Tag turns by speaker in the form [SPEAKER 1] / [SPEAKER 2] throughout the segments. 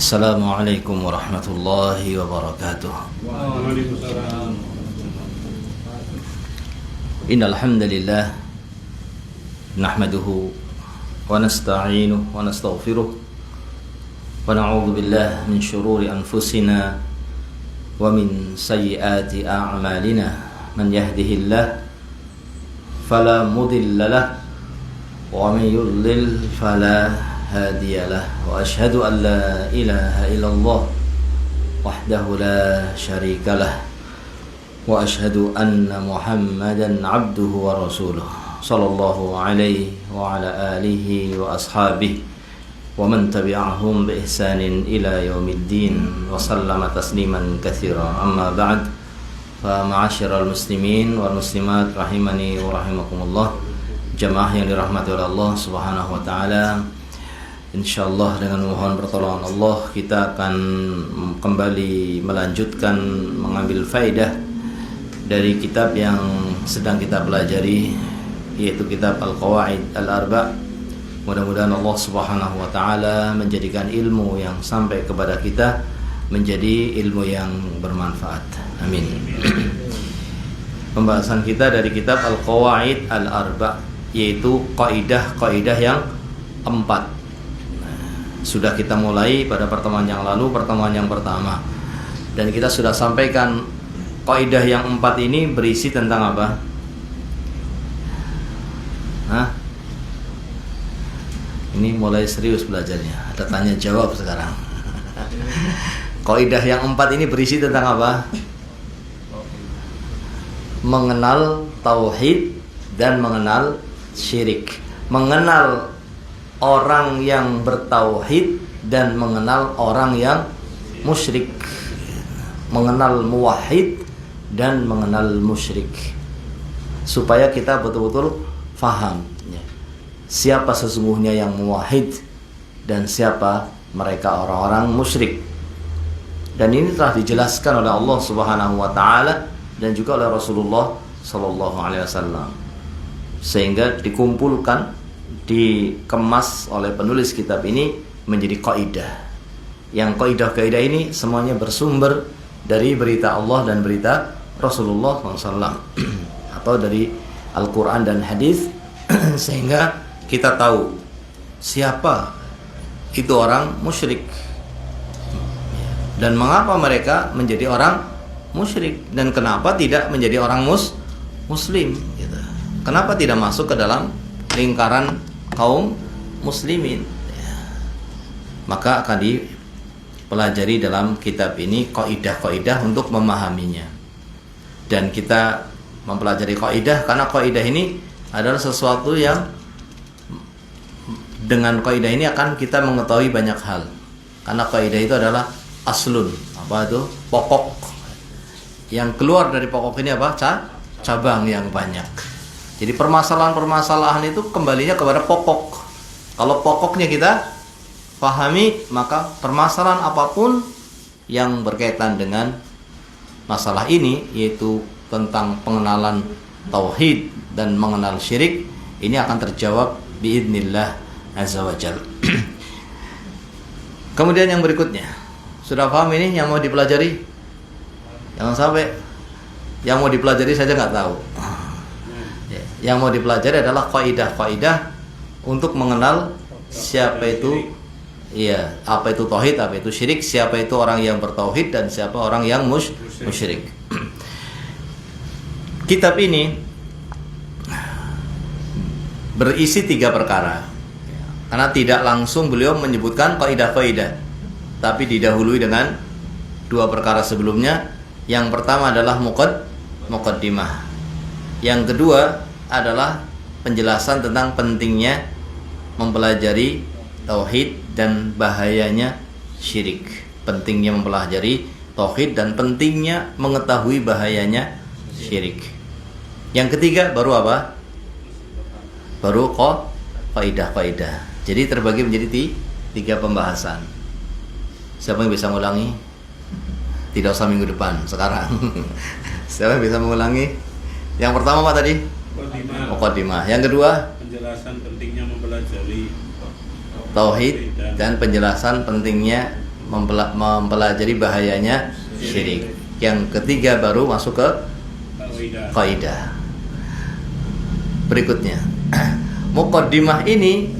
[SPEAKER 1] Assalamualaikum warahmatullahi wabarakatuh.
[SPEAKER 2] Waalaikumsalam.
[SPEAKER 1] Innal hamdalillah nahmaduhu wa nasta'inuhu wa nastaghfiruh wa na'udzu billahi min shururi anfusina wa min sayyiati a'malina. Man yahdihillahu fala mudilla lahu wa man yudlil fala hadiyalah. Wa ashhadu an la ilaha illallah wahdahu la syarikalah wa ashhadu anna Muhammadan abduhu wa rasuluh sallallahu alaihi wa ala alihi wa ashabihi wa man tabi'ahum bi ihsanin ila yaumiddin wa sallama tasliman katsira. Amma ba'd, fa ma'asyiral muslimin wal muslimat rahimani wa rahimakumullah, jamaah yang dirahmati oleh Allah Subhanahu wa taala. Insyaallah dengan mohon pertolongan Allah kita akan kembali melanjutkan mengambil faidah dari kitab yang sedang kita pelajari, yaitu kitab Al-Qawaid Al-Arba'. Mudah-mudahan Allah Subhanahu wa taala menjadikan ilmu yang sampai kepada kita menjadi ilmu yang bermanfaat. Amin. Pembahasan kita dari kitab Al-Qawaid Al-Arba', yaitu kaidah-kaidah yang 4. Sudah kita mulai pada pertemuan yang lalu, pertemuan yang pertama, dan kita sudah sampaikan kaidah yang 4 ini berisi tentang apa? Ini mulai serius belajarnya, ada tanya jawab sekarang. Kaidah yang 4 ini berisi tentang apa? Mengenal tauhid dan mengenal syirik, mengenal orang yang bertauhid dan mengenal orang yang musyrik, mengenal muwahhid dan mengenal musyrik, supaya kita betul-betul faham siapa sesungguhnya yang muwahhid dan siapa mereka orang-orang musyrik. Dan ini telah dijelaskan oleh Allah Subhanahu wa taala dan juga oleh Rasulullah sallallahu alaihi wasallam, sehingga dikumpulkan, dikemas oleh penulis kitab ini menjadi kaidah. Yang kaidah-kaidah ini semuanya bersumber dari berita Allah dan berita Rasulullah SAW atau dari Al-Quran dan hadis, sehingga kita tahu siapa itu orang musyrik dan mengapa mereka menjadi orang musyrik dan kenapa tidak menjadi orang muslim gitu. Kenapa tidak masuk ke dalam lingkaran kaum muslimin. Maka akan dipelajari dalam kitab ini kaidah-kaidah untuk memahaminya. Dan kita mempelajari kaidah karena kaidah ini adalah sesuatu yang dengan kaidah ini akan kita mengetahui banyak hal. Karena kaidah itu adalah aslun, apa itu? Pokok. Yang keluar dari pokok ini apa? Cabang yang banyak. Jadi permasalahan-permasalahan itu kembalinya kepada pokok. Kalau pokoknya kita pahami, maka permasalahan apapun yang berkaitan dengan masalah ini, yaitu tentang pengenalan tauhid dan mengenal syirik, ini akan terjawab biidznillah azza wa jalla. Kemudian yang berikutnya, sudah paham ini yang mau dipelajari? Jangan sampai yang mau dipelajari saja nggak tahu. Yang mau dipelajari adalah kaidah-kaidah untuk mengenal siapa itu, apa itu tauhid, apa itu syirik, siapa itu orang yang bertauhid dan siapa orang yang musyrik. Kitab ini berisi 3 perkara. Karena tidak langsung beliau menyebutkan kaidah-kaidah, tapi didahului dengan 2 perkara sebelumnya. Yang pertama adalah muqaddimah. Yang kedua adalah penjelasan tentang pentingnya mempelajari tauhid dan bahayanya syirik. Pentingnya mempelajari tauhid dan pentingnya mengetahui bahayanya syirik. Yang ketiga baru apa? Baru kaidah-kaidah. Jadi terbagi menjadi 3 pembahasan. Siapa yang bisa mengulangi? Tidak usah minggu depan, sekarang. Siapa yang bisa mengulangi? Yang pertama apa tadi? Muqaddimah. Yang kedua,
[SPEAKER 2] penjelasan pentingnya mempelajari
[SPEAKER 1] tauhid dan penjelasan pentingnya mempelajari bahayanya syirik. Yang ketiga baru masuk ke kaidah. Berikutnya, muqaddimah ini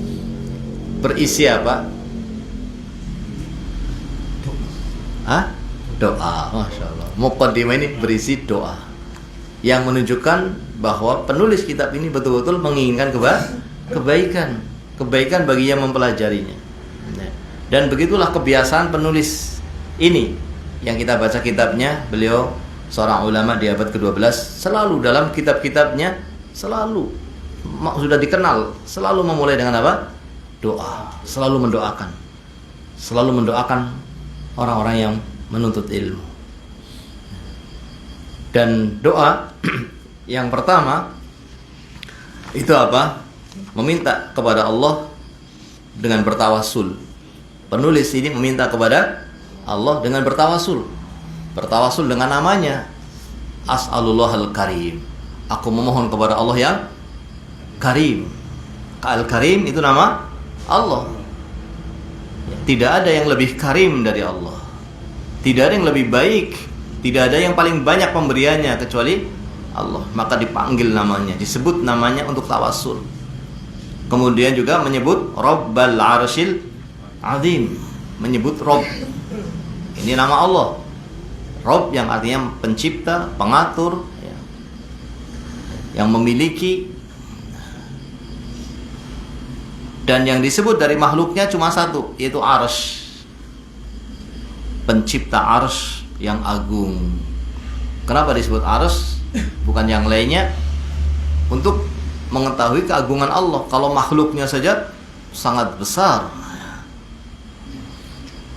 [SPEAKER 1] berisi apa? Doa. Masya Allah. Muqaddimah ini berisi doa yang menunjukkan bahwa penulis kitab ini betul-betul menginginkan kebaikan bagi yang mempelajarinya. Dan begitulah kebiasaan penulis ini yang kita baca kitabnya. Beliau seorang ulama di abad ke-12, selalu dalam kitab-kitabnya selalu sudah dikenal, selalu memulai dengan apa? Doa. Selalu mendoakan orang-orang yang menuntut ilmu. Dan doa yang pertama itu apa? Meminta kepada Allah dengan bertawasul. Penulis ini meminta kepada Allah dengan bertawasul. Bertawasul dengan namanya. As'alullahal karim. Aku memohon kepada Allah yang karim. Al-Karim itu nama Allah. Tidak ada yang lebih karim dari Allah. Tidak ada yang lebih baik. Tidak ada yang paling banyak pemberiannya kecuali Allah. Maka dipanggil namanya, disebut namanya untuk tawasul. Kemudian juga menyebut Rabbal Arsyil Azim, menyebut Rabb. Ini nama Allah. Rabb yang artinya pencipta, pengatur, ya, yang memiliki. Dan yang disebut dari makhluknya cuma satu, yaitu Arsy. Pencipta Arsy yang agung. Kenapa disebut Arsy? Bukan yang lainnya, untuk mengetahui keagungan Allah. Kalau makhluknya saja sangat besar,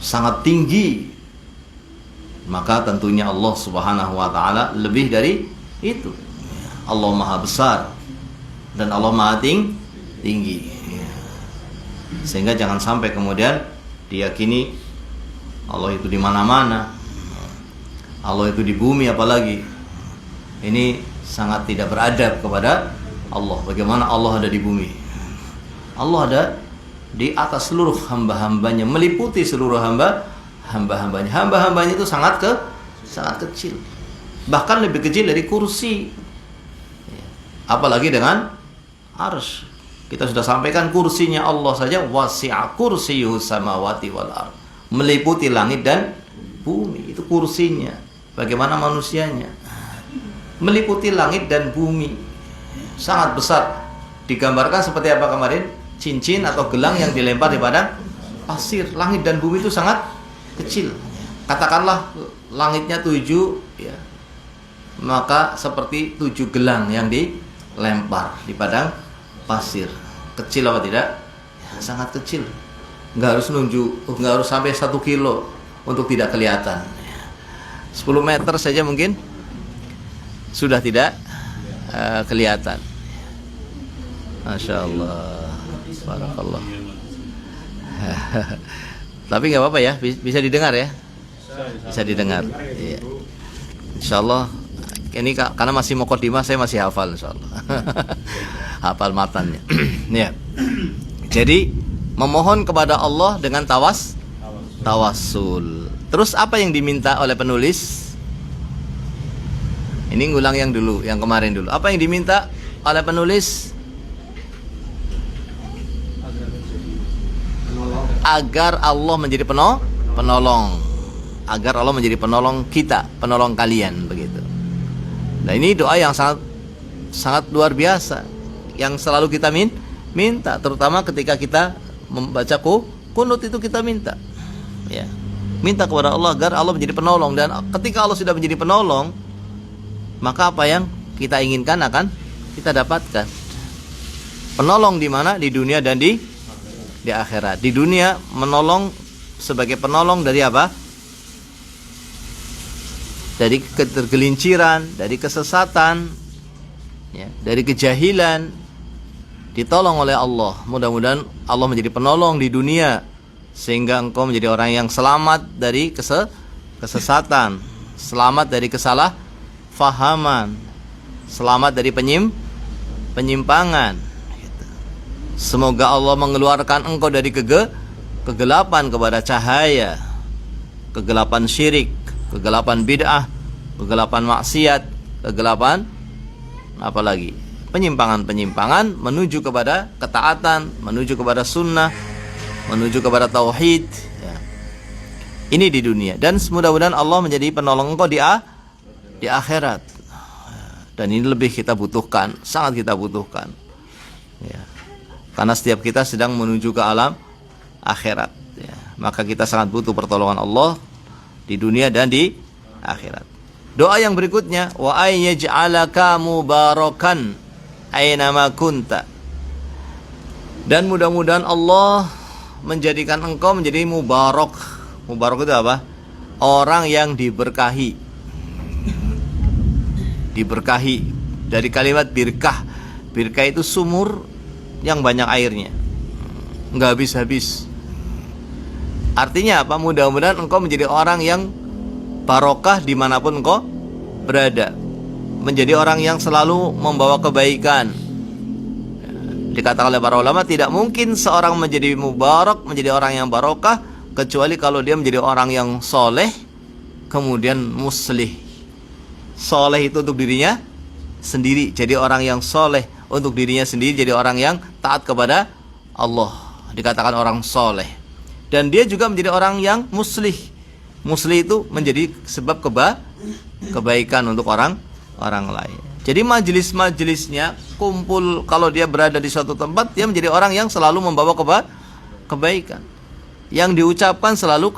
[SPEAKER 1] sangat tinggi, maka tentunya Allah Subhanahu wa ta'ala lebih dari itu. Allah Maha Besar dan Allah Maha Tinggi. Sehingga jangan sampai kemudian diyakini Allah itu di mana-mana, Allah itu di bumi apalagi. Ini sangat tidak beradab kepada Allah. Bagaimana Allah ada di bumi? Allah ada di atas seluruh hamba-hambanya, meliputi seluruh hamba-hambanya. Hamba-hambanya itu sangat kecil, bahkan lebih kecil dari kursi. Apalagi dengan arsy. Kita sudah sampaikan kursinya Allah saja wasi'a kursiyyuhus samawati wal ardh, meliputi langit dan bumi. Itu kursinya. Bagaimana manusianya? Meliputi langit dan bumi, sangat besar. Digambarkan seperti apa kemarin? Cincin atau gelang yang dilempar di padang pasir. Langit dan bumi itu sangat kecil. Katakanlah langitnya 7, ya, maka seperti 7 gelang yang dilempar di padang pasir. Kecil apa tidak? Ya, sangat kecil. Nggak harus sampai 1 kilo untuk tidak kelihatan. 10 meter saja mungkin sudah tidak kelihatan. Masya Allah, barakallah. Tapi nggak apa-apa ya, bisa didengar ya, bisa didengar. Iya. Insya Allah ini karena masih muqaddimah, saya masih hafal insya Allah. Hafal matannya. Ya. Jadi memohon kepada Allah dengan tawasul. Terus apa yang diminta oleh penulis? Ini ngulang yang dulu, yang kemarin dulu. Apa yang diminta oleh penulis? Agar Allah menjadi penolong. Agar Allah menjadi penolong kita, penolong kalian, begitu. Nah, ini doa yang sangat luar biasa, yang selalu kita minta, terutama ketika kita membaca kunut itu kita minta. Ya. Minta kepada Allah agar Allah menjadi penolong, dan ketika Allah sudah menjadi penolong, maka apa yang kita inginkan akan kita dapatkan. Penolong di mana? Di dunia dan di akhirat. Di dunia menolong sebagai penolong dari apa? Dari ketergelinciran, dari kesesatan, ya, dari kejahilan, ditolong oleh Allah. Mudah-mudahan Allah menjadi penolong di dunia, sehingga engkau menjadi orang yang selamat dari kesesatan, selamat dari kesalahfahaman, selamat dari penyimpangan. Semoga Allah mengeluarkan engkau dari kegelapan kepada cahaya, kegelapan syirik, kegelapan bid'ah, kegelapan maksiat, kegelapan apalagi penyimpangan-penyimpangan menuju kepada ketaatan, menuju kepada sunnah, menuju kepada tauhid ya. Ini di dunia, dan mudah-mudahan Allah menjadi penolong engkau di akhirat. Dan ini lebih kita butuhkan, sangat kita butuhkan ya. Karena setiap kita sedang menuju ke alam akhirat ya. Maka kita sangat butuh pertolongan Allah di dunia dan di akhirat. Doa yang berikutnya, wa ayyaj'alaka mubarakan aynama kunta. Dan mudah-mudahan Allah menjadikan engkau menjadi mubarak. Mubarak itu apa? Orang yang diberkahi. Diberkahi dari kalimat birkah. Birkah itu sumur yang banyak airnya, nggak habis-habis. Artinya apa? Mudah-mudahan engkau menjadi orang yang barokah dimanapun engkau berada, menjadi orang yang selalu membawa kebaikan. Dikatakan oleh para ulama, tidak mungkin seorang menjadi mubarak, menjadi orang yang barokah, kecuali kalau dia menjadi orang yang soleh, kemudian muslih. Soleh itu untuk dirinya sendiri, jadi orang yang soleh. Untuk dirinya sendiri, jadi orang yang taat kepada Allah, dikatakan orang soleh. Dan dia juga menjadi orang yang muslih. Muslih itu menjadi sebab kebaikan untuk orang lain. Jadi majelis-majelisnya kumpul, kalau dia berada di suatu tempat, dia menjadi orang yang selalu membawa kebaikan. Yang diucapkan selalu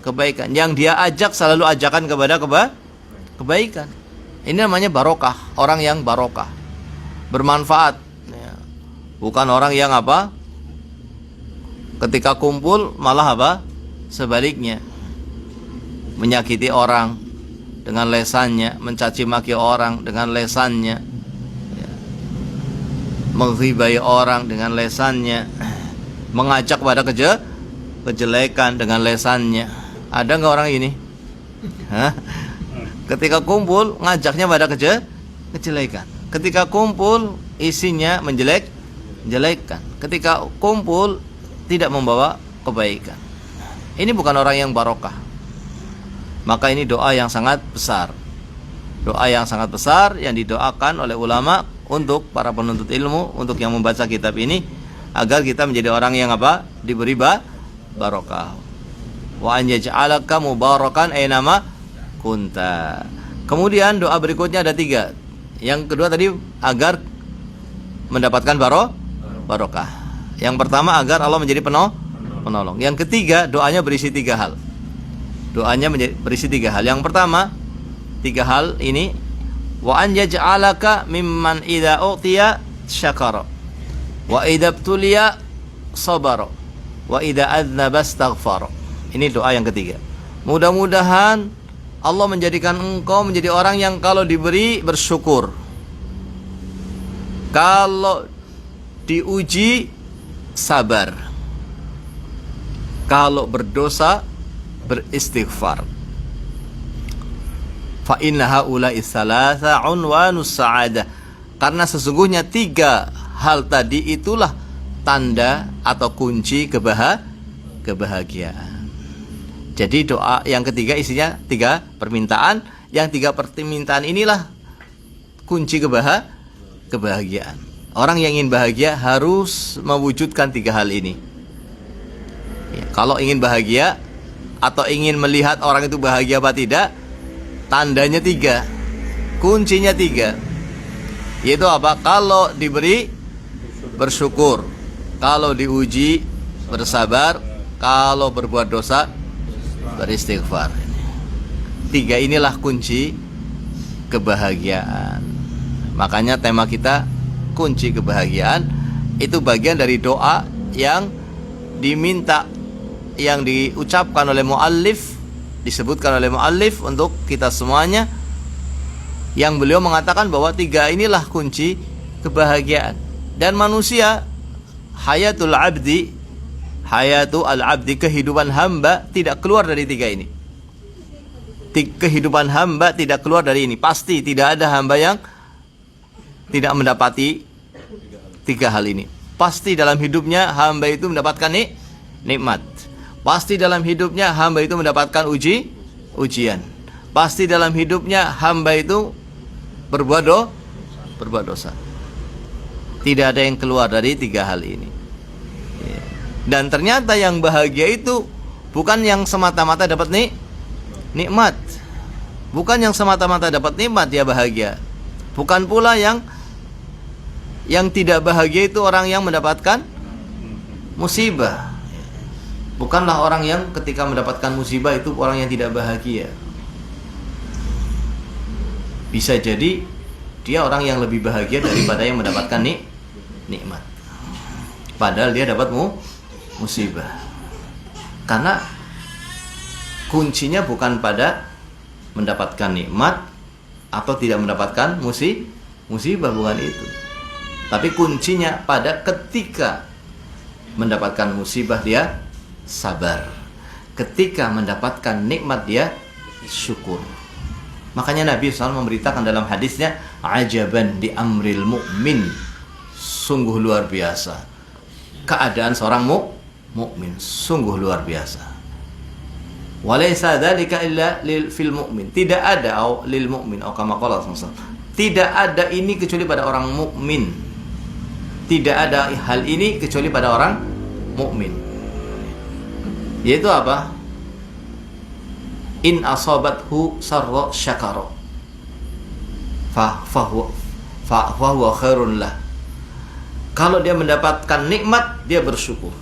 [SPEAKER 1] kebaikan. Yang dia ajak selalu ajakan kepada kebaikan. Ini namanya barokah, orang yang barokah, bermanfaat ya. Bukan orang yang apa? Ketika kumpul malah apa? Sebaliknya, menyakiti orang dengan lesannya, mencaci maki orang dengan lesannya ya. Menghibai orang dengan lesannya, mengajak pada kejelekan dengan lesannya. Ada nggak orang ini? Hah? Ketika kumpul ngajaknya pada kejelekan. Ketika kumpul isinya menjelekkan. Ketika kumpul tidak membawa kebaikan. Ini bukan orang yang barokah. Maka ini doa yang sangat besar. Doa yang sangat besar yang didoakan oleh ulama untuk para penuntut ilmu, untuk yang membaca kitab ini, agar kita menjadi orang yang apa? Diberi barokah. Wa an yaj'alaka mubarakan aynama kunta. Kemudian doa berikutnya ada 3. Yang kedua tadi agar mendapatkan barokah. Yang pertama agar Allah menjadi penolong. Yang ketiga doanya berisi 3 hal. Doanya berisi 3 hal. Yang pertama 3 hal ini, wa an yaj'alaka mimman idza utiya syakara wa idza btuliya sabara wa idza adznaba astaghfara. Ini doa yang ketiga. Mudah-mudahan Allah menjadikan engkau menjadi orang yang kalau diberi bersyukur, kalau diuji sabar, kalau berdosa beristighfar. Fa inna haula'i tsalatsa unwanus sa'adah. Karena sesungguhnya 3 hal tadi itulah tanda atau kunci kebahagiaan. Jadi doa yang ketiga isinya 3 permintaan. Yang 3 permintaan inilah kunci kebahagiaan. Orang yang ingin bahagia harus mewujudkan 3 hal ini ya. Kalau ingin bahagia atau ingin melihat orang itu bahagia apa tidak, tandanya 3, kuncinya 3. Yaitu apa? Kalau diberi bersyukur, kalau diuji bersabar, kalau berbuat dosa beristighfar. 3 inilah kunci kebahagiaan. Makanya tema kita kunci kebahagiaan. Itu bagian dari doa yang diminta, yang diucapkan oleh muallif, disebutkan oleh muallif untuk kita semuanya, yang beliau mengatakan bahwa 3 inilah kunci kebahagiaan. Dan manusia, hayatul abdi, hayatu al-abdi, kehidupan hamba tidak keluar dari 3 ini. Kehidupan hamba tidak keluar dari ini. Pasti tidak ada hamba yang tidak mendapati 3 hal ini. Pasti dalam hidupnya hamba itu mendapatkan nikmat.
[SPEAKER 3] Pasti dalam hidupnya hamba itu mendapatkan ujian. Pasti dalam hidupnya hamba itu berbuat dosa. Tidak ada yang keluar dari 3 hal ini. Dan ternyata yang bahagia itu bukan yang semata-mata dapat nikmat. Bukan yang semata-mata dapat nikmat dia bahagia. Bukan pula yang tidak bahagia itu orang yang mendapatkan musibah. Bukanlah orang yang ketika mendapatkan musibah itu orang yang tidak bahagia. Bisa jadi dia orang yang lebih bahagia daripada yang mendapatkan nikmat. Padahal dia dapat musibah. Karena kuncinya bukan pada mendapatkan nikmat atau tidak mendapatkan musibah, bukan itu. Tapi kuncinya pada ketika mendapatkan musibah dia sabar. Ketika mendapatkan nikmat dia syukur. Makanya Nabi SAW memberitakan dalam hadisnya, ajaban di amril mu'min. Sungguh luar biasa keadaan seorang mukmin, sungguh luar biasa. Walaysa dzalika illa fil mu'min. Tidak ada lil mu'min atau kama qala sallallahu. Tidak ada ini kecuali pada orang mukmin. Tidak ada hal ini kecuali pada orang mukmin. Yaitu apa? In asabathu sarra syakara fa huwa khairun lah. Kalau dia mendapatkan nikmat, dia bersyukur,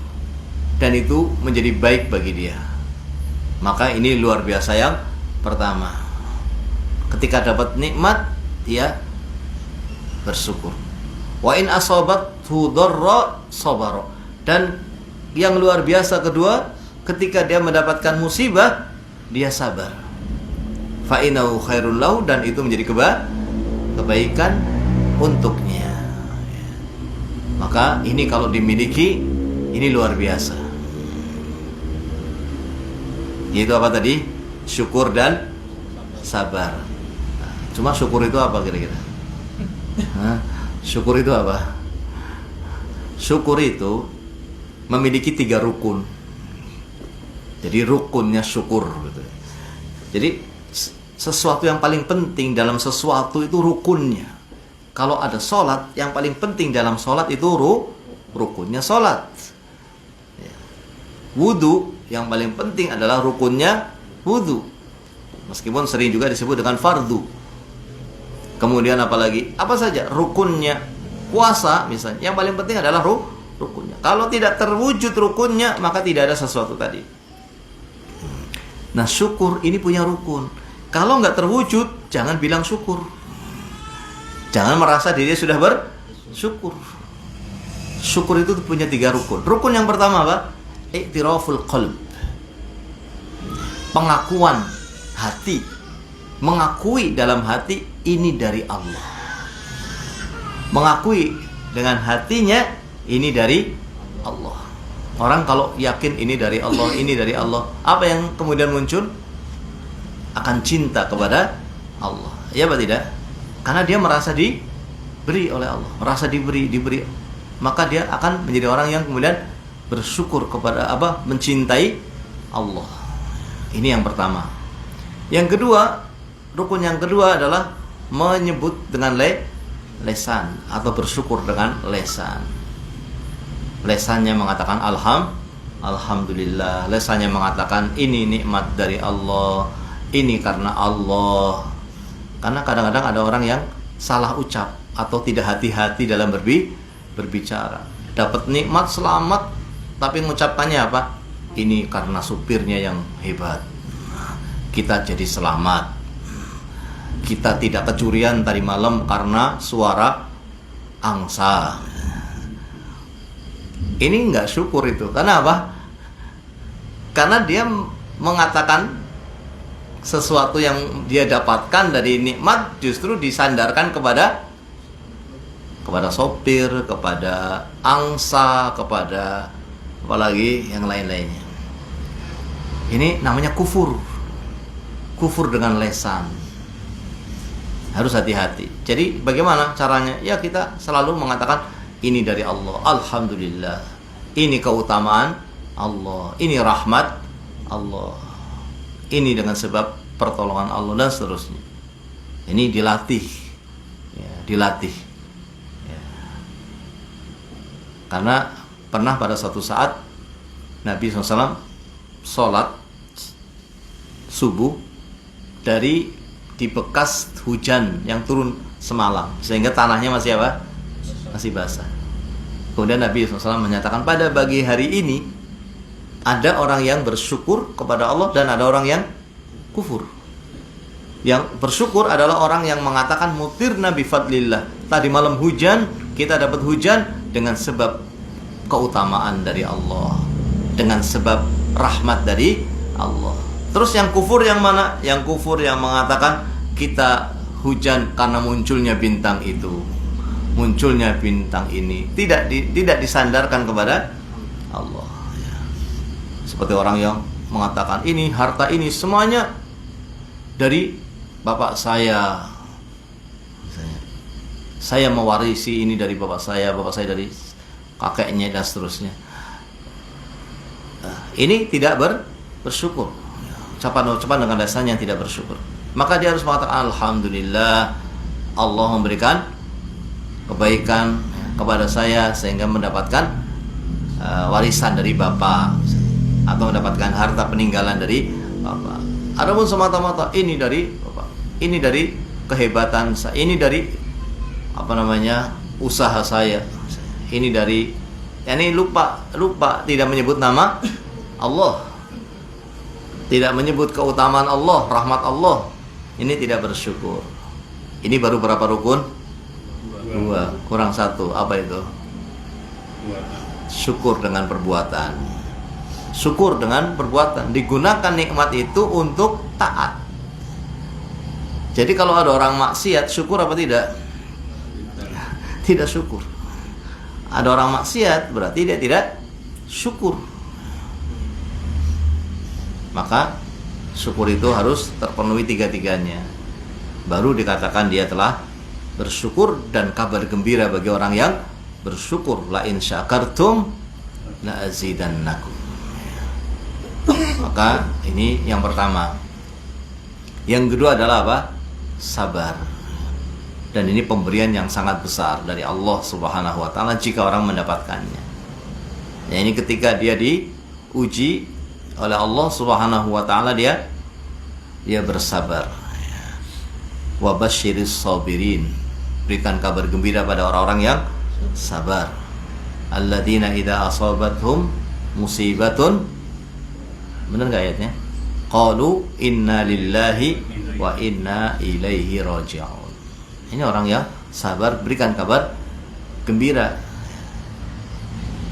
[SPEAKER 3] dan itu menjadi baik bagi dia. Maka ini luar biasa yang pertama. Ketika dapat nikmat, dia bersyukur. Wa in asabathu dharra sabara. Dan yang luar biasa kedua, ketika dia mendapatkan musibah, dia sabar. Fa innahu khairul lahu, dan itu menjadi kebaikan untuknya. Maka ini kalau dimiliki, ini luar biasa. Itu apa tadi? Syukur dan sabar. Cuma syukur itu apa kira-kira? Syukur itu apa? Syukur itu memiliki 3 rukun. Jadi rukunnya syukur gitu. Jadi sesuatu yang paling penting dalam sesuatu itu rukunnya. Kalau ada sholat, yang paling penting dalam sholat itu rukunnya sholat. Wudu, yang paling penting adalah rukunnya wudu. Meskipun sering juga disebut dengan fardu. Kemudian apalagi? Apa saja rukunnya? Puasa misalnya, yang paling penting adalah rukunnya. Kalau tidak terwujud rukunnya, maka tidak ada sesuatu tadi. Nah, syukur ini punya rukun. Kalau nggak terwujud, jangan bilang syukur. Jangan merasa dirinya sudah bersyukur. Syukur itu punya 3 rukun. Rukun yang pertama apa? I'tiraful qalb. Pengakuan hati. Mengakui dalam hati ini dari Allah. Mengakui dengan hatinya ini dari Allah. Orang kalau yakin ini dari Allah, ini dari Allah, apa yang kemudian muncul? Akan cinta kepada Allah. Ya apa tidak? Karena dia merasa diberi oleh Allah, merasa diberi. Maka dia akan menjadi orang yang kemudian bersyukur kepada apa? Mencintai Allah. Ini yang pertama. Yang kedua, rukun yang kedua adalah menyebut dengan lesan atau bersyukur dengan lesan. Lesannya mengatakan alhamdulillah. Lesannya mengatakan ini nikmat dari Allah, ini karena Allah. Karena kadang-kadang ada orang yang salah ucap atau tidak hati-hati dalam berbicara. Dapat nikmat, selamat, tapi mengucapkannya apa? Ini karena supirnya yang hebat, kita jadi selamat. Kita tidak kecurian tadi malam karena suara angsa. Ini enggak syukur itu. Karena apa? Karena dia mengatakan sesuatu yang dia dapatkan dari nikmat justru disandarkan kepada sopir, kepada angsa, kepada apalagi yang lain-lainnya. Ini namanya kufur. Kufur dengan lesan. Harus hati-hati. Jadi bagaimana caranya? Ya kita selalu mengatakan ini dari Allah, alhamdulillah. Ini keutamaan Allah, ini rahmat Allah, ini dengan sebab pertolongan Allah, dan seterusnya. Ini dilatih, ya, dilatih. Ya. Karena pernah pada suatu saat Nabi SAW sholat subuh dari di bekas hujan yang turun semalam, sehingga tanahnya masih apa? Masih basah. Kemudian Nabi SAW menyatakan, pada pagi hari ini ada orang yang bersyukur kepada Allah dan ada orang yang kufur. Yang bersyukur adalah orang yang mengatakan mutirna bifadlillah, tadi malam hujan, kita dapat hujan dengan sebab keutamaan dari Allah, dengan sebab rahmat dari Allah. Terus yang kufur yang mana? Yang kufur yang mengatakan kita hujan karena munculnya bintang itu, munculnya bintang ini, tidak disandarkan kepada Allah. Seperti orang yang mengatakan ini harta ini semuanya dari bapak saya. Saya mewarisi ini dari bapak saya dari kakeknya dan seterusnya. Ini tidak bersyukur. Ucapan dengan dasarnya yang tidak bersyukur. Maka dia harus mengatakan alhamdulillah, Allah memberikan kebaikan kepada saya sehingga mendapatkan warisan dari bapak, atau mendapatkan harta peninggalan dari bapak. Adapun semata-mata ini dari bapak, ini dari kehebatan saya, ini dari usaha saya, ini dari, ini lupa tidak menyebut nama Allah, tidak menyebut keutamaan Allah, rahmat Allah. Ini tidak bersyukur. Ini baru berapa rukun? 2 kurang 1. Apa itu? Syukur dengan perbuatan. Syukur dengan perbuatan. Digunakan nikmat itu untuk taat. Jadi kalau ada orang maksiat, syukur apa tidak? Tidak syukur. Ada orang maksiat, berarti dia tidak syukur. Maka syukur itu harus terpenuhi 3-tiganya, baru dikatakan dia telah bersyukur. Dan kabar gembira bagi orang yang bersyukur, la in syakartum la azidannakum. Maka ini yang pertama. Yang kedua adalah apa? Sabar. Dan ini pemberian yang sangat besar dari Allah Subhanahu wa taala jika orang mendapatkannya. Ya, ini ketika dia diuji oleh Allah Subhanahu wa taala, dia bersabar. Wa basyiris sabirin, berikan kabar gembira pada orang-orang yang sabar. Alladzina idza asabathum musibatun, benar enggak ayatnya? Qalu inna lillahi wa inna ilaihi raji'un. Ini orang yang sabar, berikan kabar gembira,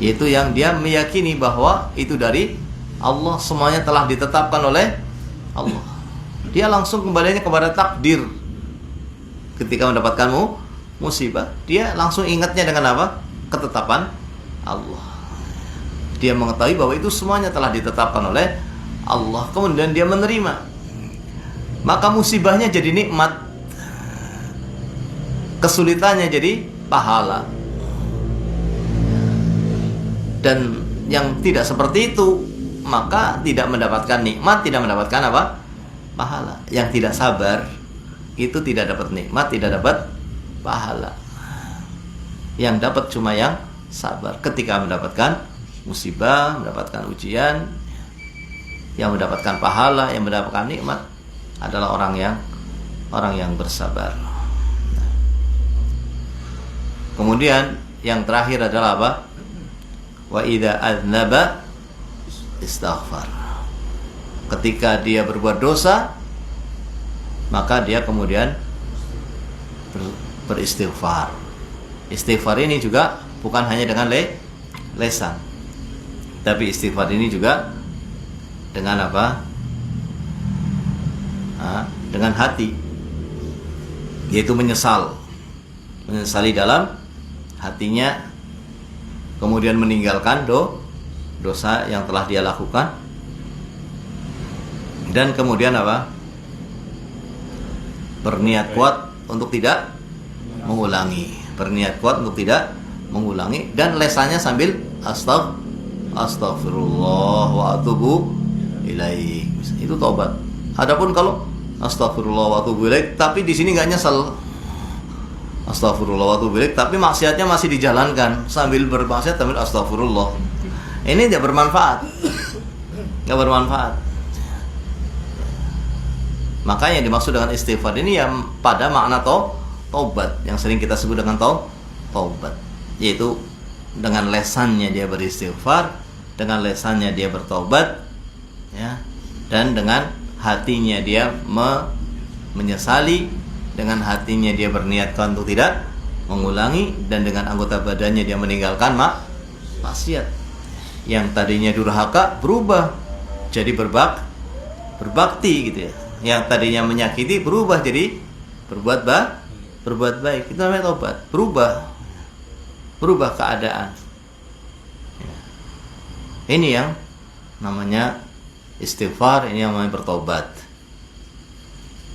[SPEAKER 3] yaitu yang dia meyakini bahwa itu dari Allah, semuanya telah ditetapkan oleh Allah. Dia langsung kembalinya kepada takdir. Ketika mendapatkan musibah, dia langsung ingatnya dengan apa? Ketetapan Allah. Dia mengetahui bahwa itu semuanya telah ditetapkan oleh Allah. Kemudian dia menerima. Maka musibahnya jadi nikmat, kesulitannya jadi pahala. Dan yang tidak seperti itu, maka tidak mendapatkan nikmat, tidak mendapatkan apa? Pahala. Yang tidak sabar itu tidak dapat nikmat, tidak dapat pahala. Yang dapat cuma yang sabar. Ketika mendapatkan musibah, mendapatkan ujian, yang mendapatkan pahala, yang mendapatkan nikmat adalah orang yang bersabar. Kemudian yang terakhir adalah apa? Wa idza adznaba istighfar. Ketika dia berbuat dosa, maka dia kemudian beristighfar. Istighfar ini juga bukan hanya dengan lesan, tapi istighfar ini juga dengan apa? Dengan hati, yaitu menyesali dalam hatinya, kemudian meninggalkan dosa yang telah dia lakukan, dan kemudian apa? Berniat kuat untuk tidak mengulangi. Berniat kuat untuk tidak mengulangi, dan lesannya sambil Astaghfirullah wa atubu ilaih. Itu taubat. Adapun kalau astagfirullah wa atubu ilaih tapi di sini nggak nyesel, astagfirullah wa atubu ilaih tapi maksiatnya masih dijalankan sambil bermaksiat sambil astagfirullah, ini tidak bermanfaat, nggak bermanfaat. Makanya dimaksud dengan istighfar ini yang pada makna taubat yang sering kita sebut dengan taubat, yaitu dengan lesannya dia beristighfar, dengan lesannya dia bertaubat, ya, dan dengan hatinya dia menyesali, dengan hatinya dia berniatkan untuk tidak mengulangi, dan dengan anggota badannya dia meninggalkan maksiat. Yang tadinya durhaka berubah jadi berbakti gitu ya. Yang tadinya menyakiti berubah jadi berbuat baik. Itu namanya taubat. Berubah keadaan. Ini yang namanya istighfar, ini yang namanya bertobat.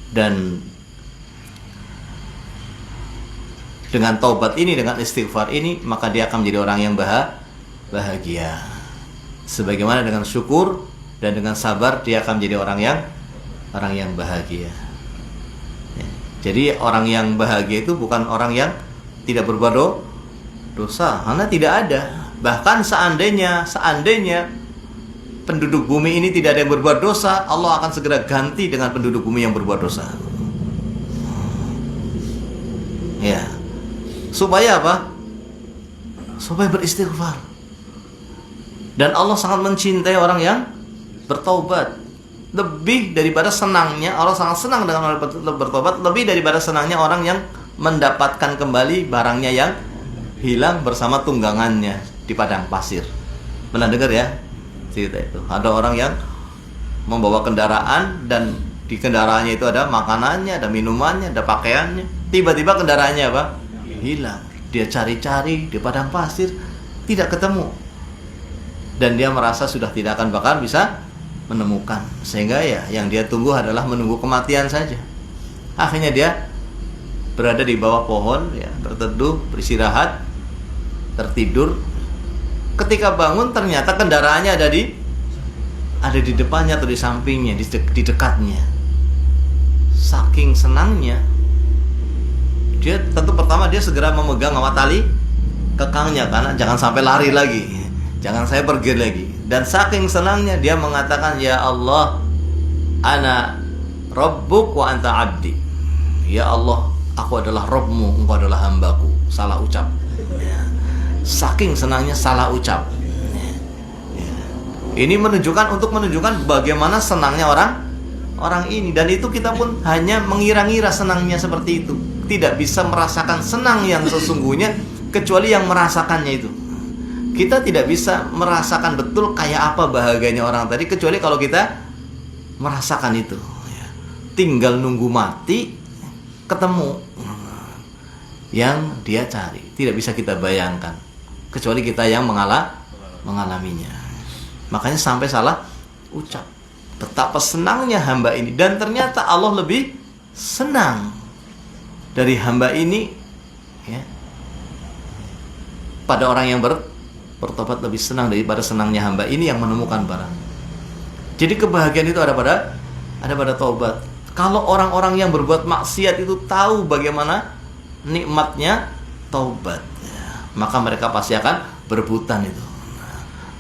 [SPEAKER 3] Dan dengan taubat ini, dengan istighfar ini, maka dia akan menjadi orang yang bahagia. Sebagaimana dengan syukur dan dengan sabar, dia akan menjadi orang yang bahagia. Ya. Jadi orang yang bahagia itu bukan orang yang tidak berbuat dosa, karena tidak ada. Bahkan seandainya penduduk bumi ini tidak ada yang berbuat dosa, Allah akan segera ganti dengan penduduk bumi yang berbuat dosa. Ya. Supaya apa? Supaya beristighfar. Dan Allah sangat mencintai orang yang bertaubat. Lebih daripada senangnya, Allah sangat senang dengan orang bertobat, lebih daripada senangnya orang yang mendapatkan kembali barangnya yang hilang bersama tunggangannya di padang pasir. Pernah dengar ya cerita itu? Ada orang yang membawa kendaraan dan di kendaraannya itu ada makanannya, ada minumannya, ada pakaiannya. Tiba-tiba kendaraannya apa? Hilang. Dia cari-cari di padang pasir, tidak ketemu. Dan dia merasa sudah tidak akan bakal bisa menemukan. Sehingga ya yang dia tunggu adalah menunggu kematian saja. Akhirnya dia berada di bawah pohon, ya, berteduh, beristirahat, tertidur. Ketika bangun ternyata kendaraannya ada di depannya atau di sampingnya, di dekatnya. Saking senangnya, dia tentu pertama dia segera memegang tali kekangnya karena jangan sampai lari lagi, jangan saya pergi lagi. Dan saking senangnya dia mengatakan, ya Allah, ana rabbuk wa anta abdi. Ya Allah, aku adalah Rabbmu, engkau adalah hambaku. Salah ucap. Saking senangnya salah ucap. Ini untuk menunjukkan bagaimana senangnya orang ini. Dan itu kita pun hanya mengira-ngira senangnya seperti itu. Tidak bisa merasakan senang yang sesungguhnya kecuali yang merasakannya itu. Kita tidak bisa merasakan betul kayak apa bahagianya orang tadi kecuali kalau kita merasakan itu. Tinggal nunggu mati ketemu yang dia cari. Tidak bisa kita bayangkan kecuali kita yang mengalaminya. Makanya sampai salah ucap. Betapa senangnya hamba ini. Dan ternyata Allah lebih senang dari hamba ini, ya, pada orang yang bertobat lebih senang daripada senangnya hamba ini yang menemukan barang. Jadi kebahagiaan itu ada pada taubat. Kalau orang-orang yang berbuat maksiat itu tahu bagaimana nikmatnya taubat, ya, maka mereka pasti akan berebutan itu.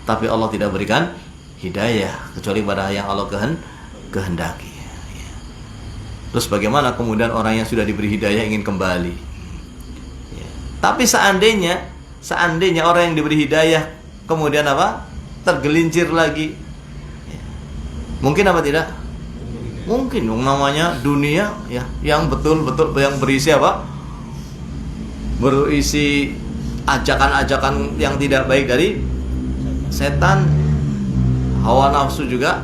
[SPEAKER 3] Tapi Allah tidak berikan hidayah kecuali pada yang Allah kehendaki. Terus bagaimana kemudian orang yang sudah diberi hidayah ingin kembali? Ya. Tapi seandainya orang yang diberi hidayah kemudian apa? Tergelincir lagi. Ya. Mungkin apa tidak? Mungkin. Namanya dunia, ya, yang betul-betul yang berisi apa? Berisi ajakan-ajakan yang tidak baik dari setan, hawa nafsu juga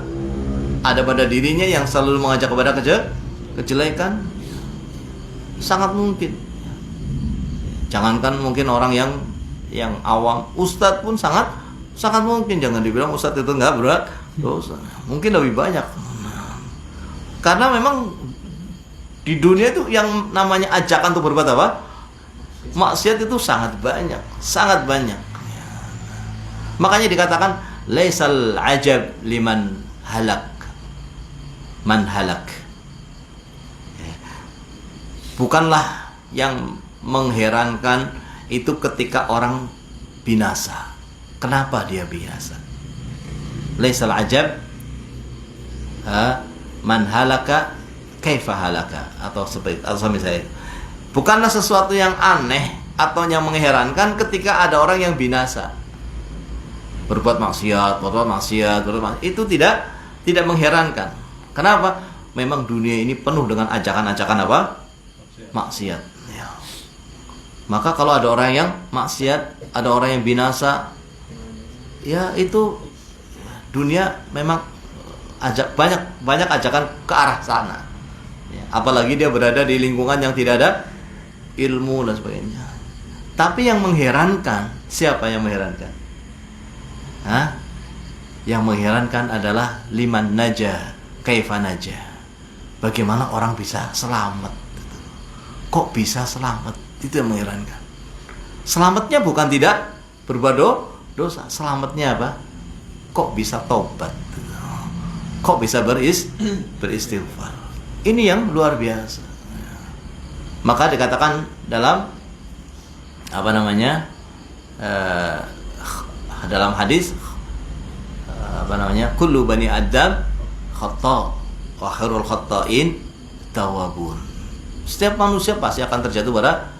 [SPEAKER 3] ada pada dirinya yang selalu mengajak kepada kejelekan. Sangat mungkin. Jangankan mungkin orang yang awam, ustadz pun sangat mungkin. Jangan dibilang ustadz itu nggak berat dosa, mungkin lebih banyak. Karena memang di dunia itu yang namanya ajakan untuk berbuat apa? Maksiat itu sangat banyak. Makanya dikatakan laisal ajab liman halak man halak. Bukanlah yang mengherankan itu ketika orang binasa. Kenapa dia binasa? Laisal ajab man halaka kaifa halaka, atau misalnya, bukanlah sesuatu yang aneh atau yang mengherankan ketika ada orang yang binasa. Berbuat maksiat, itu tidak mengherankan. Kenapa? Memang dunia ini penuh dengan ajakan-ajakan apa? Maksiat. Ya. Maka kalau ada orang yang maksiat, ada orang yang binasa, ya itu dunia memang banyak ajakan ke arah sana. Ya, apalagi dia berada di lingkungan yang tidak ada ilmu dan sebagainya. Tapi yang mengherankan, siapa yang mengherankan? Yang mengherankan adalah liman najah kaifa najah. Bagaimana orang bisa selamat? Kok bisa selamat? Itu yang mengherankan. Selamatnya bukan tidak berbuat dosa. Selamatnya apa? Kok bisa taubat? Kok bisa beristighfar? Ini yang luar biasa. Maka dikatakan dalam dalam hadis kullu bani adam khata wa khairul khata'in tawwabun. Setiap manusia pasti akan terjatuh pada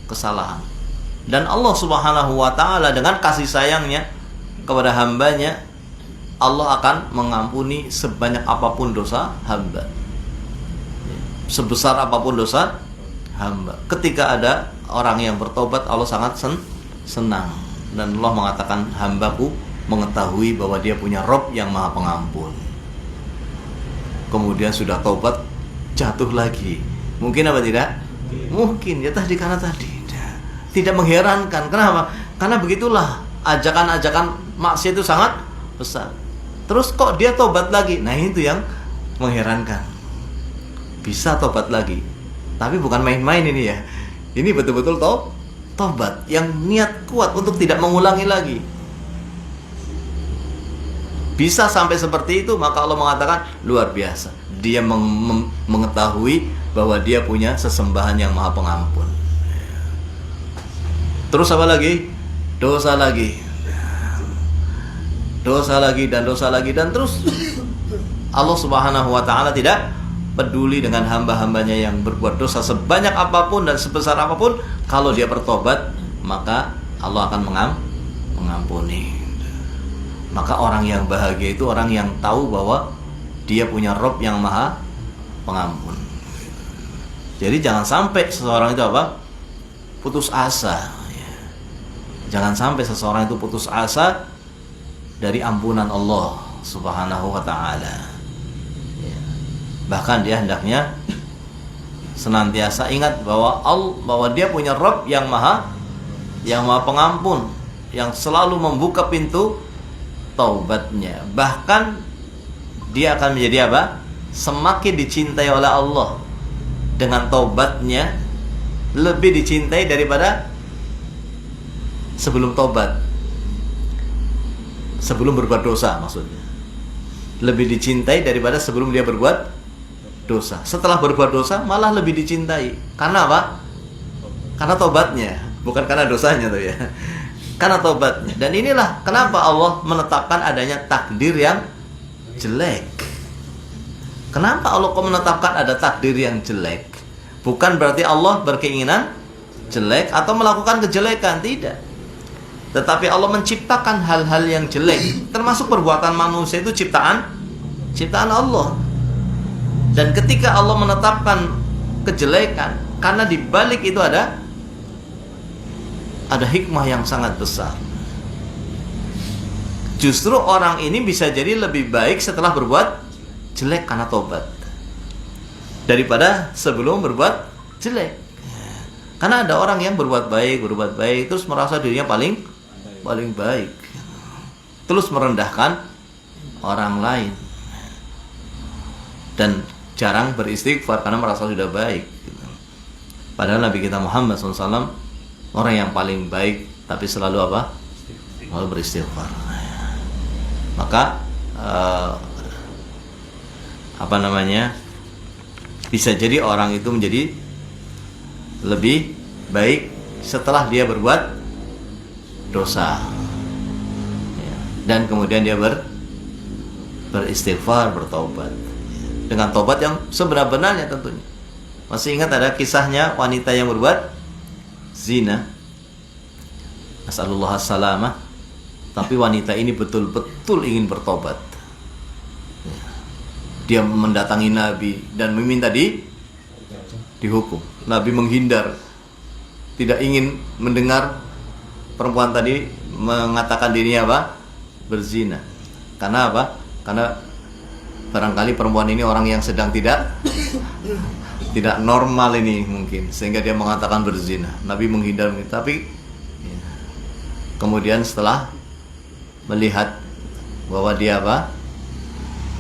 [SPEAKER 3] kesalahan. Dan Allah Subhanahu wa taala dengan kasih sayangnya kepada hambanya, Allah akan mengampuni sebanyak apapun dosa hamba. Sebesar apapun dosa hamba. Ketika ada orang yang bertobat, Allah sangat senang. Dan Allah mengatakan, hambaku mengetahui bahwa dia punya Rabb yang maha pengampun. Kemudian sudah taubat, jatuh lagi. Mungkin apa tidak? Mungkin, ya tadi karena tadi tidak mengherankan. Kenapa? Karena begitulah ajakan-ajakan maksiat itu sangat besar. Terus kok dia tobat lagi? Nah itu yang mengherankan. Bisa tobat lagi, tapi bukan main-main ini ya. Ini betul-betul tobat yang niat kuat untuk tidak mengulangi lagi. Bisa sampai seperti itu, maka Allah mengatakan luar biasa. Dia mengetahui bahwa dia punya sesembahan yang maha pengampun. Terus apa lagi? Dosa lagi. Dosa lagi dan dosa lagi, dan terus Allah Subhanahu wa taala tidak peduli dengan hamba-hambanya yang berbuat dosa sebanyak apapun dan sebesar apapun. Kalau dia bertobat, maka Allah akan mengampuni. Maka orang yang bahagia itu orang yang tahu bahwa dia punya Rabb yang maha pengampun. Jadi jangan sampai seseorang itu apa? Putus asa. Jangan sampai seseorang itu putus asa dari ampunan Allah Subhanahu wa ta'ala. Bahkan dia hendaknya senantiasa ingat bahwa dia punya Rabb yang maha pengampun, yang selalu membuka pintu taubatnya. Bahkan dia akan menjadi apa? Semakin dicintai oleh Allah dengan taubatnya, lebih dicintai daripada sebelum taubat. Sebelum berbuat dosa maksudnya. Lebih dicintai daripada sebelum dia berbuat dosa. Setelah berbuat dosa malah lebih dicintai. Karena apa? Karena taubatnya, bukan karena dosanya tuh ya. Karena taubatnya. Dan inilah kenapa Allah menetapkan adanya takdir yang jelek. Kenapa Allah kok menetapkan ada takdir yang jelek? Bukan berarti Allah berkeinginan jelek atau melakukan kejelekan, tidak. Tetapi Allah menciptakan hal-hal yang jelek, termasuk perbuatan manusia itu ciptaan Allah. Dan ketika Allah menetapkan kejelekan, karena di balik itu ada hikmah yang sangat besar. Justru orang ini bisa jadi lebih baik setelah berbuat jelek karena tobat daripada sebelum berbuat jelek. Karena ada orang yang berbuat baik terus merasa dirinya paling baik, terus merendahkan orang lain dan jarang beristighfar karena merasa sudah baik. Padahal Nabi kita Muhammad SAW orang yang paling baik, tapi selalu apa? Selalu beristighfar. maka bisa jadi orang itu menjadi lebih baik setelah dia berbuat dosa, ya. Dan kemudian dia beristighfar, bertobat dengan tobat yang sebenar-benarnya tentunya. Masih ingat ada kisahnya wanita yang berbuat zina, nasallallahu salamah, tapi wanita ini betul-betul ingin bertobat. Dia mendatangi Nabi dan meminta dihukum. Nabi menghindar, tidak ingin mendengar perempuan tadi mengatakan dirinya berzina. Karena apa? Karena barangkali perempuan ini orang yang sedang tidak normal ini mungkin, sehingga dia mengatakan berzina. Nabi menghindar, tapi kemudian setelah melihat bahwa dia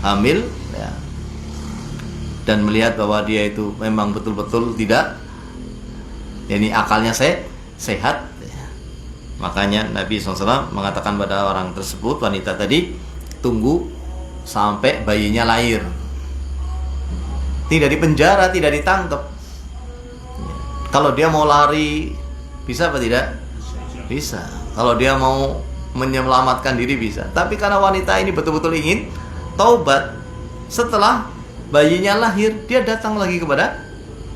[SPEAKER 3] hamil, ya, dan melihat bahwa dia itu memang betul-betul tidak, ini akalnya sehat, ya. Makanya Nabi SAW mengatakan pada orang tersebut, wanita tadi, tunggu sampai bayinya lahir, tidak dipenjara, tidak ditangkap. Kalau dia mau lari, bisa apa tidak? Bisa. Kalau dia mau menyelamatkan diri, bisa. Tapi karena wanita ini betul-betul ingin taubat, setelah bayinya lahir, dia datang lagi kepada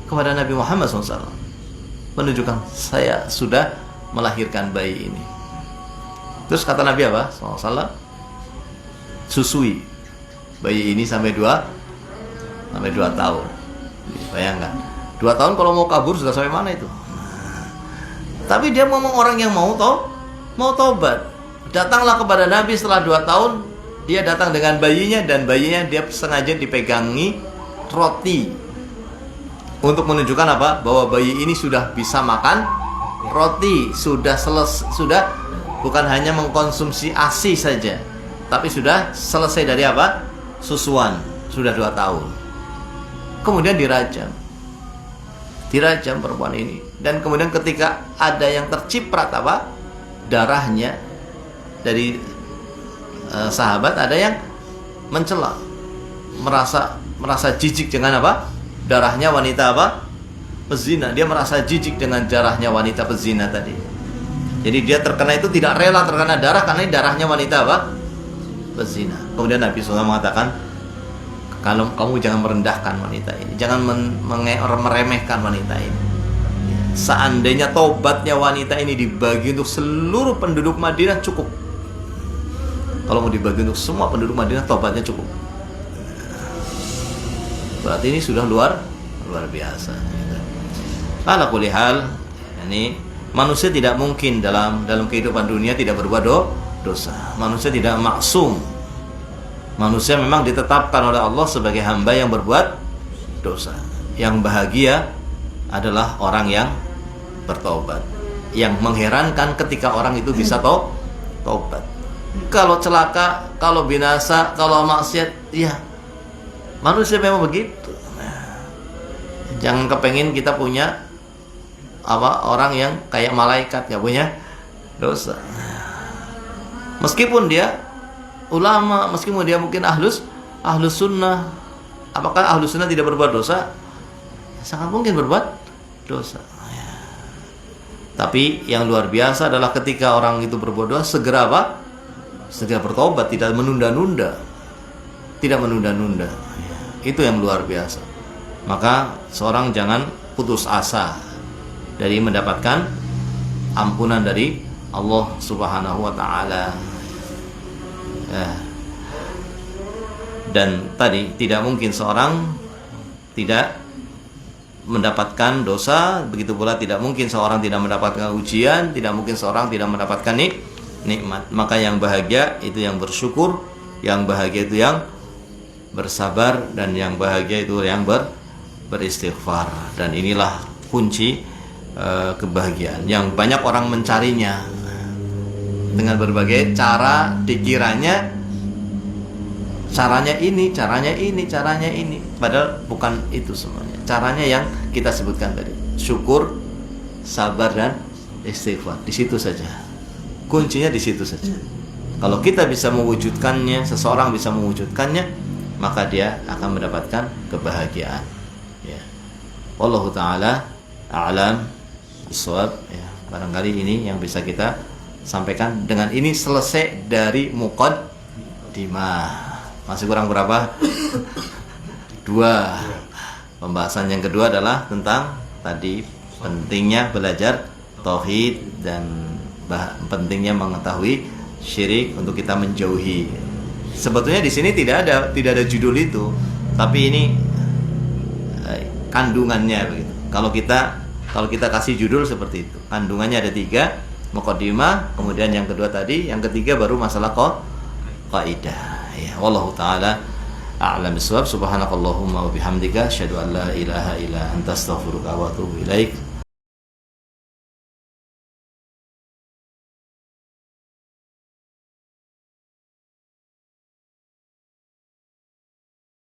[SPEAKER 3] Nabi Muhammad SAW, menunjukkan saya sudah melahirkan bayi ini. Terus kata Nabi apa? SAW, susui bayi ini sampai 2 tahun. Bayangkan, 2 tahun kalau mau kabur sudah sampai mana itu? Tapi dia ngomong orang yang mau taubat. Datanglah kepada Nabi setelah 2 tahun. Dia datang dengan bayinya, dan bayinya dia sengaja dipegangi roti untuk menunjukkan apa? Bahwa bayi ini sudah bisa makan roti, sudah bukan hanya mengkonsumsi ASI saja, tapi sudah selesai dari apa? Susuan, sudah 2 tahun. Kemudian dirajam perempuan ini, dan kemudian ketika ada yang terciprat darahnya dari sahabat, ada yang mencela, merasa jijik dengan darahnya wanita pezina. Dia merasa jijik dengan darahnya wanita pezina tadi. Jadi dia terkena itu, tidak rela terkena darah karena ini darahnya wanita pezina. Kemudian Nabi SAW mengatakan, kalau kamu jangan merendahkan wanita ini, jangan meremehkan wanita ini. Seandainya tobatnya wanita ini dibagi untuk seluruh penduduk Madinah, cukup. Kalau mau dibagi untuk semua penduduk Madinah, tobatnya cukup. Berarti ini sudah luar biasa. Ala kulli hal, ini manusia tidak mungkin dalam kehidupan dunia tidak berbuat dosa. Manusia tidak maksum. Manusia memang ditetapkan oleh Allah sebagai hamba yang berbuat dosa. Yang bahagia adalah orang yang bertobat. Yang mengherankan ketika orang itu bisa tobat. Kalau celaka, kalau binasa, kalau maksiat, ya manusia memang begitu. Jangan kepengin kita punya orang yang kayak malaikat, nggak punya dosa. Meskipun dia ulama, meskipun dia mungkin ahlus sunnah, apakah ahlus sunnah tidak berbuat dosa? Sangat mungkin berbuat dosa. Tapi yang luar biasa adalah ketika orang itu berbuat dosa, segera bertobat, tidak menunda-nunda. Itu yang luar biasa. Maka seorang jangan putus asa dari mendapatkan ampunan dari Allah Subhanahu wa taala. Dan tadi tidak mungkin seorang tidak mendapatkan dosa, begitu pula tidak mungkin seorang tidak mendapatkan ujian, tidak mungkin seorang tidak mendapatkan nikmat. Maka yang bahagia itu yang bersyukur, yang bahagia itu yang bersabar, dan yang bahagia itu yang beristighfar. Dan inilah kunci kebahagiaan yang banyak orang mencarinya dengan berbagai cara. Dikiranya caranya ini, padahal bukan itu semuanya. Caranya yang kita sebutkan tadi, syukur, sabar, dan istighfar. Di situ saja kuncinya, di situ saja. Kalau kita bisa mewujudkannya, seseorang bisa mewujudkannya, maka dia akan mendapatkan kebahagiaan. Ya. Wallahu taala a'lam bishawab. Ya, barangkali ini yang bisa kita sampaikan. Dengan ini selesai dari muqaddimah. Masih kurang berapa? 2. Pembahasan yang kedua adalah tentang tadi pentingnya belajar tauhid dan pentingnya mengetahui syirik untuk kita menjauhi. Sebetulnya di sini tidak ada judul itu, tapi ini kandungannya begitu. Kalau kita kasih judul seperti itu, kandungannya ada 3, muqaddimah, kemudian yang kedua tadi, yang ketiga baru masalah kaidah. Ya, wallahu taala a'lam bishawab. Subhanakallahumma wa bihamdika asyhadu an la ilaha illa anta astaghfiruka wa atubu ilaik.